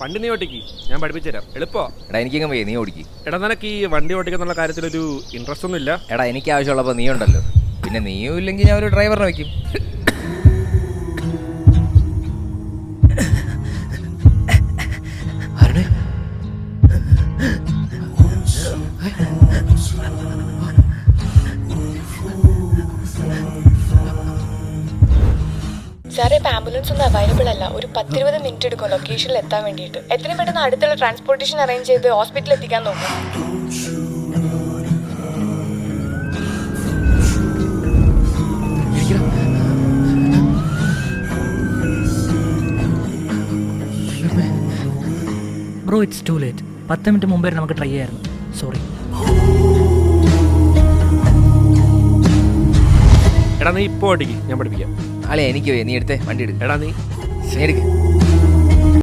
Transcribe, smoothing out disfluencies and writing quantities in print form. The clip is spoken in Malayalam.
വണ്ടി നീ ഓട്ടിക്ക്, ഞാൻ പഠിപ്പിച്ചു തരാം. എളുപ്പോ. എടാ എനിക്കങ്ങ് പോയി, നീ ഓടിക്ക്. എടാ നിനക്ക് ഈ വണ്ടി ഓടിക്കുന്നുള്ള കാര്യത്തിലൊരു ഇൻട്രസ്റ്റ് ഒന്നും ഇല്ല? എടാ എനിക്ക് ആവശ്യമുള്ളപ്പോൾ നീ ഉണ്ടല്ലോ, പിന്നെ നീയും ഇല്ലെങ്കിൽ ഞാൻ ഒരു ഡ്രൈവറിനെ വയ്ക്കും. സാറേ, ഇപ്പം ആംബുലൻസ് ഒന്നും അവൈലബിൾ അല്ല. ഒരു 10-20 മിനിറ്റ് എടുക്കും ലൊക്കേഷനിൽ എത്താൻ വേണ്ടിയിട്ട്. എത്രയും പെട്ടെന്ന് അടുത്തുള്ള ട്രാൻസ്പോർട്ടേഷൻ അറേഞ്ച് ചെയ്ത് ഹോസ്പിറ്റലിൽ എത്തിക്കാൻ നോക്കും. Bro, it's to late. 10 minute മുമ്പേ നമുക്ക് ട്രൈ ചെയ്യായിരുന്നു. സോറി. എടാ നീ ഇപ്പോൾ ഓടിക്ക്, ഞാൻ പഠിപ്പിക്കാം. അല്ലേ എനിക്ക് പോയി, നീ എടുത്തേ വണ്ടി എടുക്ക്. എടാ നീ എടുക്ക്.